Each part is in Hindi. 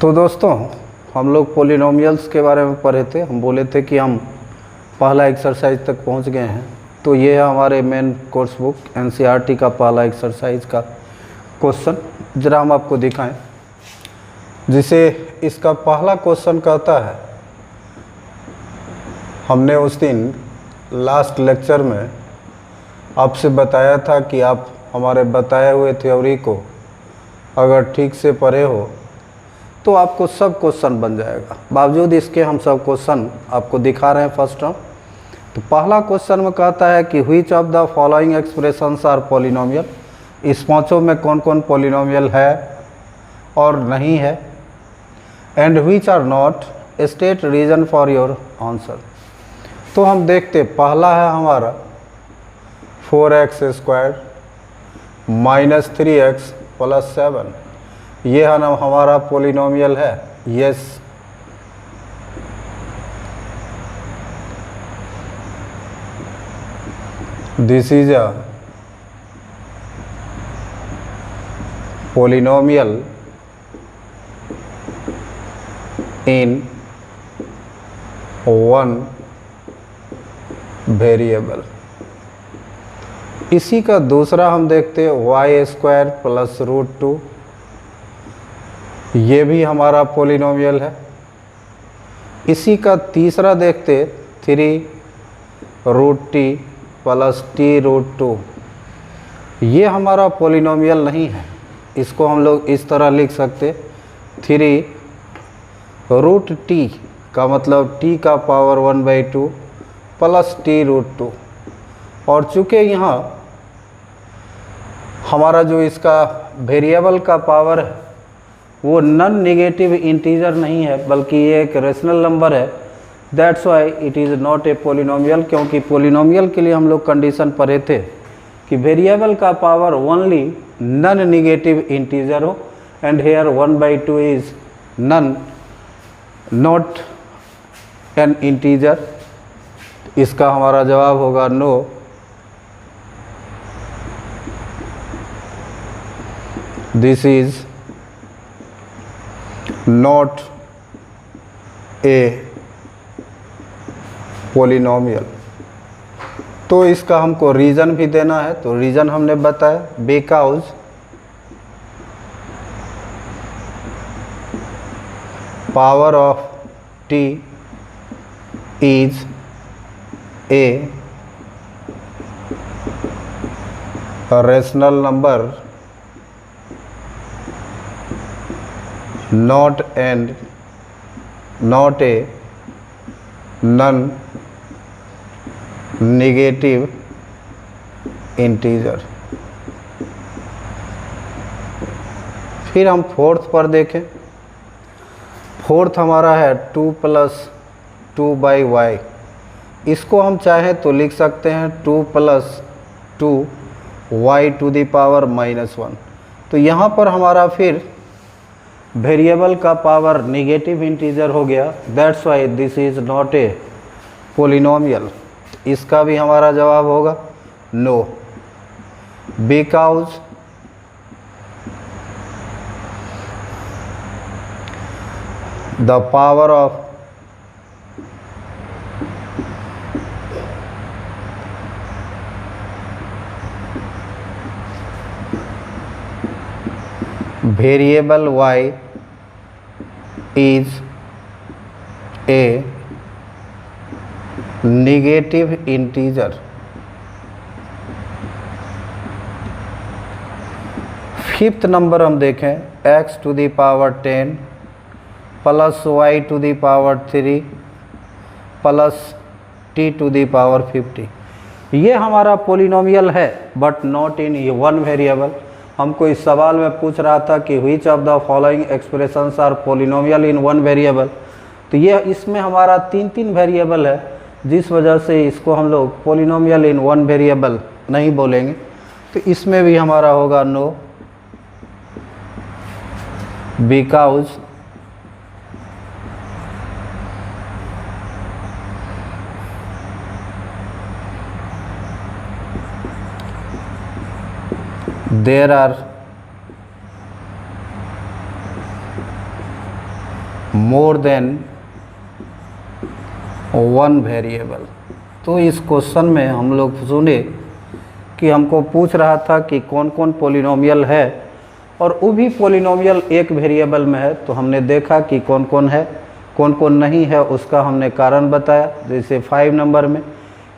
तो दोस्तों, हम लोग पोलिनोमियल्स के बारे में पढ़े थे। हम बोले थे कि हम पहला एक्सरसाइज तक पहुंच गए हैं। तो ये है हमारे मेन कोर्स बुक एनसीईआरटी का पहला एक्सरसाइज का क्वेश्चन। ज़रा हम आपको दिखाएं, जिसे इसका पहला क्वेश्चन कहता है, हमने उस दिन लास्ट लेक्चर में आपसे बताया था कि आप हमारे बताए हुए थ्योरी को अगर ठीक से पढ़े हो तो आपको सब क्वेश्चन बन जाएगा। बावजूद इसके हम सब क्वेश्चन आपको दिखा रहे हैं फर्स्ट टर्म। तो पहला क्वेश्चन में कहता है कि which of the following expressions are polynomial. इस पांचों में कौन कौन पॉलिनोमियल है और नहीं है, and which are not, state reason for your answer. तो हम देखते, पहला है हमारा 4x² - 3x + 7। ये है ना हमारा पॉलिनोमियल है। Yes, this is a polynomial in one variable. इसी का दूसरा हम देखते हैं y² + √2। ये भी हमारा पॉलिनोमियल है। इसी का तीसरा देखते 3√t + t√2। ये हमारा पॉलिनोमियल नहीं है। इसको हम लोग इस तरह लिख सकते 3√t का मतलब t का पावर 1/2 + t√2। और चूँकि यहाँ हमारा जो इसका वेरिएबल का पावर है वो नॉन नेगेटिव इंटीजर नहीं है, बल्कि ये एक रेशनल नंबर है। That's why it is not a polynomial. क्योंकि पॉलिनोमियल के लिए हम लोग कंडीशन पढ़े थे कि वेरिएबल का power only non negative integer हो, and here 1/2 is not an integer. इसका हमारा जवाब होगा no. This is not a polynomial. तो इसका हमको रीज़न भी देना है। तो रीज़न हमने बताया, because power of T is a rational number not a non-negative integer। फिर हम फोर्थ पर देखें। फोर्थ हमारा है 2 + 2/y। इसको हम चाहें तो लिख सकते हैं 2 + 2y⁻⁻1। तो यहाँ पर हमारा फिर वेरिएबल का पावर नेगेटिव इंटीजर हो गया। That's why this is not a polynomial. इसका भी हमारा जवाब होगा no, because the power of variable y is a negative integer। Fifth number हम देखें x⁻10 + y⁻3 + t⁻50। ये हमारा पॉलिनोमियल है, but not in one variable. हमको इस सवाल में पूछ रहा था कि which of the following expressions are polynomial in one variable. तो ये इसमें हमारा 3 वेरिएबल है, जिस वजह से इसको हम लोग पॉलिनोमियल इन वन वेरिएबल नहीं बोलेंगे। तो इसमें भी हमारा होगा no, because there are more than one variable. तो इस क्वेश्चन में हम लोग सुने कि हमको पूछ रहा था कि कौन कौन पॉलिनोमियल है, और वो भी पॉलिनोमियल एक वेरिएबल में है। तो हमने देखा कि कौन कौन है, कौन कौन नहीं है, उसका हमने कारण बताया। जैसे 5 नंबर में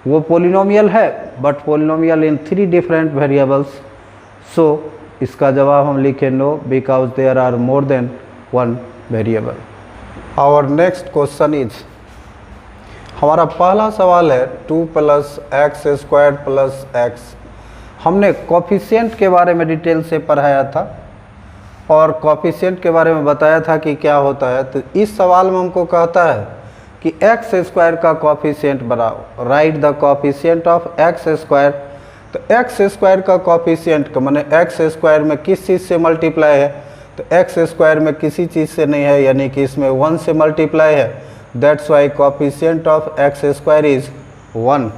वो पॉलिनोमियल है but polynomial in 3 different variables. So इसका जवाब हम लिखे no, because there are more than one variable. Our next question is, हमारा पहला सवाल है 2 + x² + x। हमने कोफिशिएंट के बारे में डिटेल से पढ़ाया था और कोफिशिएंट के बारे में बताया था कि क्या होता है। तो इस सवाल में हमको कहता है कि x² का कोफिशिएंट बनाओ, right the coefficient of x²। तो x² का कोफिशिएंट का माने x² में किस चीज़ से मल्टीप्लाई है, तो x² में किसी चीज़ से नहीं है, यानी कि इसमें 1 से मल्टीप्लाई है। That's why coefficient of x² is 1।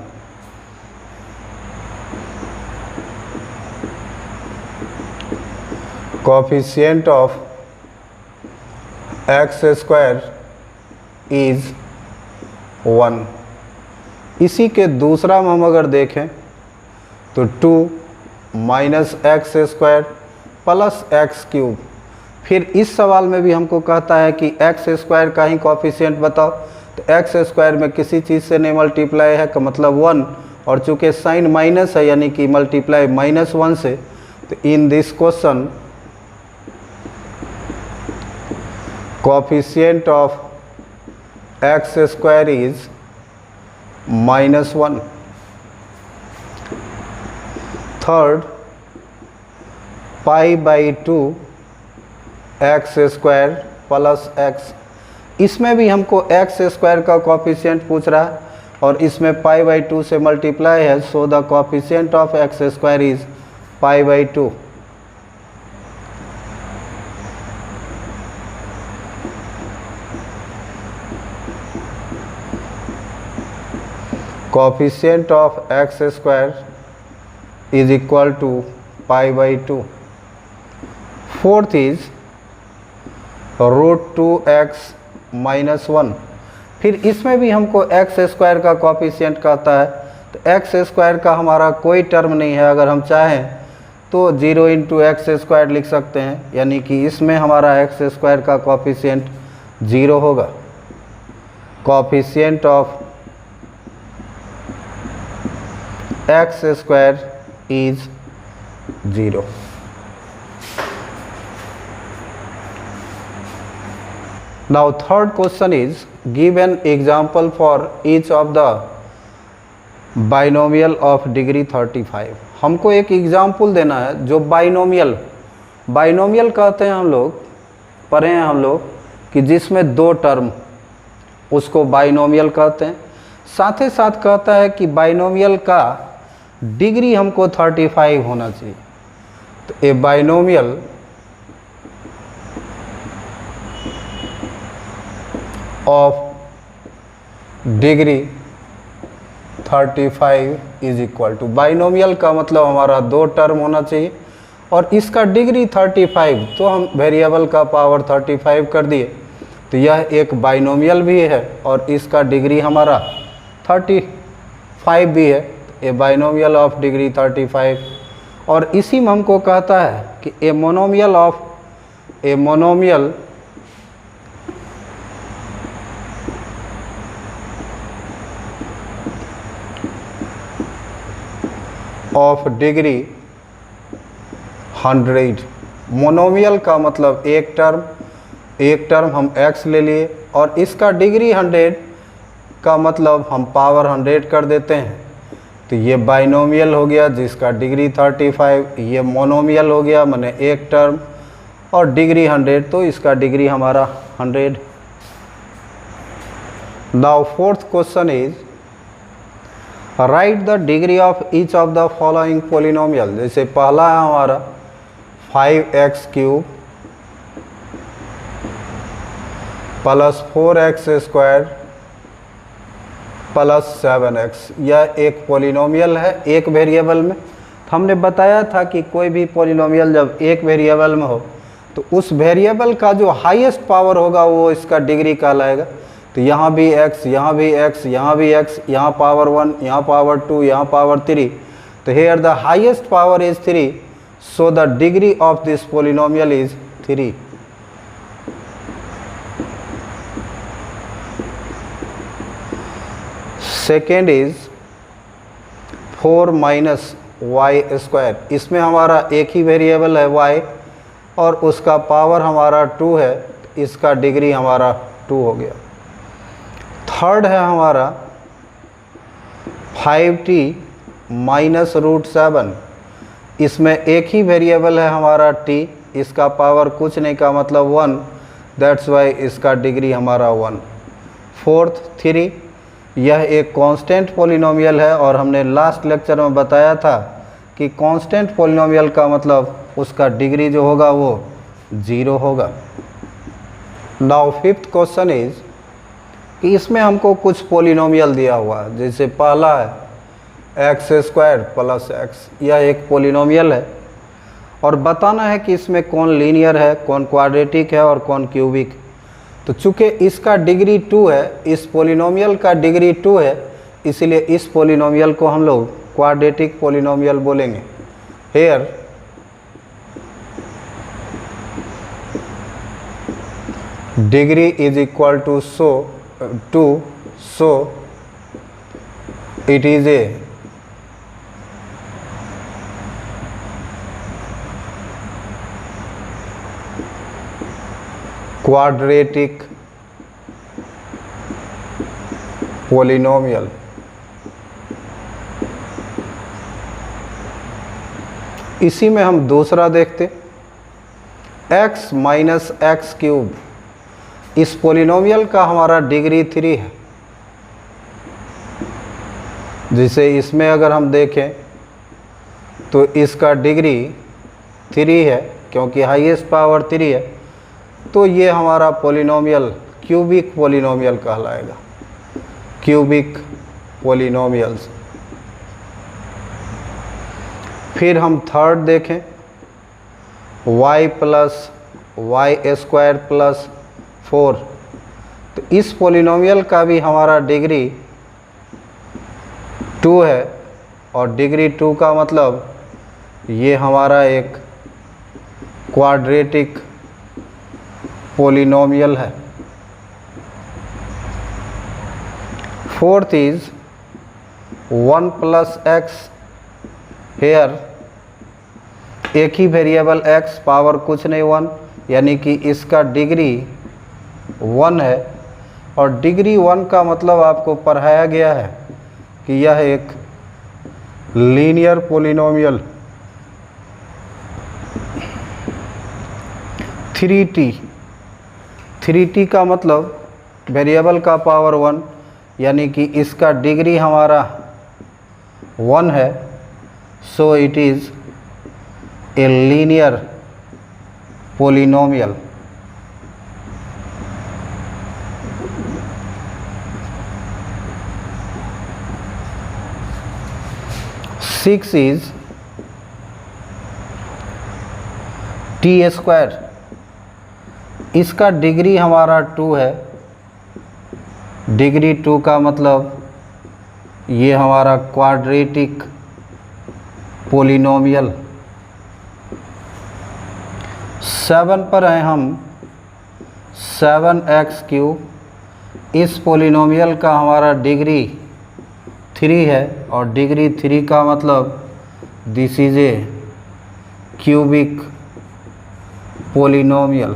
Coefficient of x² is 1। इसी के दूसरा में हम अगर देखें तो 2 - x² + x³। फिर इस सवाल में भी हमको कहता है कि x² का ही कोफिशिएंट बताओ। तो x² में किसी चीज़ से नहीं मल्टीप्लाई है का मतलब 1, और चूँकि साइन माइनस है यानी कि मल्टीप्लाई -1 से। तो in this question coefficient of x² is -1। Third, π/2 x² + x। इसमें भी हमको x² का कोफिशिएंट पूछ रहा है और इसमें π/2 से मल्टीप्लाई है। So the coefficient of x² is π/2। Coefficient of x² is equal to π/2। Fourth is √2x - 1। फिर इसमें भी हमको x² का कोफिशिएंट कहता है। तो x² का हमारा कोई टर्म नहीं है, अगर हम चाहें तो 0 × x² लिख सकते हैं, यानी कि इसमें हमारा x² का कोफिशिएंट 0 होगा। Coefficient of x² is 0। Now third question is, give an example for each of the binomial of degree 35। हमको एक एग्जाम्पल देना है जो बाइनोमियल, बाइनोमियल कहते हैं हम लोग, पढ़े हैं हम लोग कि जिसमें 2 टर्म, उसको बाइनोमियल कहते हैं। साथ ही साथ कहता है कि बाइनोमियल का डिग्री हमको 35 होना चाहिए। तो a binomial of degree 35 is equal to, binomial का मतलब हमारा 2 टर्म होना चाहिए और इसका डिग्री 35, तो हम वेरिएबल का पावर 35 कर दिए। तो यह एक बाइनोमियल भी है और इसका डिग्री हमारा 35 भी है। ए बाइनोमियल ऑफ डिग्री 35। और इसी में हमको कहता है कि a monomial of degree 100। Monomial का मतलब एक टर्म हम x ले लिए और इसका डिग्री 100 का मतलब हम पावर 100 कर देते हैं। तो ये बाइनोमियल हो गया जिसका डिग्री 35, ये मोनोमियल हो गया माने एक टर्म और डिग्री 100, तो इसका डिग्री हमारा 100। Now fourth question is, right the degree of each of the following polynomial. जैसे पहला है हमारा 5x³ + 4x² + 7x। यह एक पोलिनोमियल है एक वेरिएबल में। हमने बताया था कि कोई भी पोलिनोमियल जब एक वेरिएबल में हो तो उस वेरिएबल का जो हाईएस्ट पावर होगा वो इसका डिग्री कहलाएगा। तो यहाँ भी x, यहाँ भी x, यहाँ भी x, यहाँ पावर 1, यहाँ पावर 2, यहाँ पावर 3। तो here the highest power is 3, so the degree of this polynomial is 3. Second is 4 minus y square। इसमें हमारा एक ही वेरिएबल है y और उसका पावर हमारा 2 है, इसका डिग्री हमारा 2 हो गया। थर्ड है हमारा 5t माइनस रूट 7। इसमें एक ही वेरिएबल है हमारा t, इसका पावर कुछ नहीं का मतलब 1, दैट्स वाई इसका डिग्री हमारा 1। फोर्थ 3, यह एक कांस्टेंट पॉलिनोमियल है और हमने लास्ट लेक्चर में बताया था कि कांस्टेंट पॉलिनोमियल का मतलब उसका डिग्री जो होगा वो 0 होगा। नाउ फिफ्थ क्वेश्चन इज कि इसमें हमको कुछ पॉलिनोमियल दिया हुआ है। जैसे पहला है एक्स स्क्वायर प्लस एक्स, यह एक पॉलिनोमियल है और बताना है कि इसमें कौन लीनियर है, कौन क्वाड्रेटिक है और कौन क्यूबिक। तो चूँकि इसका डिग्री 2 है, इस पॉलिनोमियल का डिग्री 2 है, इसलिए इस पॉलिनोमियल को हम लोग क्वाड्रेटिक पॉलिनोमियल बोलेंगे। Here degree is equal to so it is a quadratic polynomial। इसी में हम दूसरा देखते, x माइनस एक्स क्यूब। इस पॉलिनोमियल का हमारा डिग्री 3 है। जैसे इसमें अगर हम देखें तो इसका डिग्री 3 है क्योंकि हाईएस्ट पावर 3 है, तो ये हमारा पॉलिनोमियल क्यूबिक पॉलिनोमियल कहलाएगा। Cubic polynomials. फिर हम थर्ड देखें, y plus y square plus 4। तो इस पॉलिनोमियल का भी हमारा डिग्री 2 है और डिग्री 2 का मतलब ये हमारा एक क्वाड्रेटिक पॉलिनोमियल है। Fourth is 1 plus x. Here एक ही वेरिएबल x, पावर कुछ नहीं 1, यानी कि इसका डिग्री 1 है और डिग्री 1 का मतलब आपको पढ़ाया गया है कि यह एक लीनियर पॉलिनोमियल। 3t का मतलब वेरिएबल का पावर 1, यानी कि इसका डिग्री हमारा 1 है, so it is a linear polynomial. Six is T square. इसका डिग्री हमारा 2 है। डिग्री 2 का मतलब ये हमारा क्वाड्रेटिक पॉलिनोमियल। 7 पर हैं हम, 7x क्यूब। इस पॉलिनोमियल का हमारा डिग्री 3 है और डिग्री 3 का मतलब this is a cubic polynomial.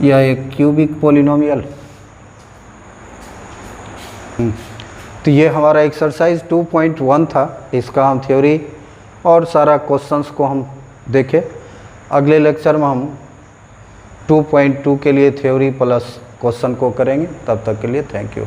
यह एक क्यूबिक पॉलिनोमियल। तो ये हमारा एक्सरसाइज 2.1 था। इसका हम थ्योरी और सारा क्वेश्चंस को हम देखें। अगले लेक्चर में हम 2.2 के लिए थ्योरी प्लस क्वेश्चन को करेंगे। तब तक के लिए थैंक यू।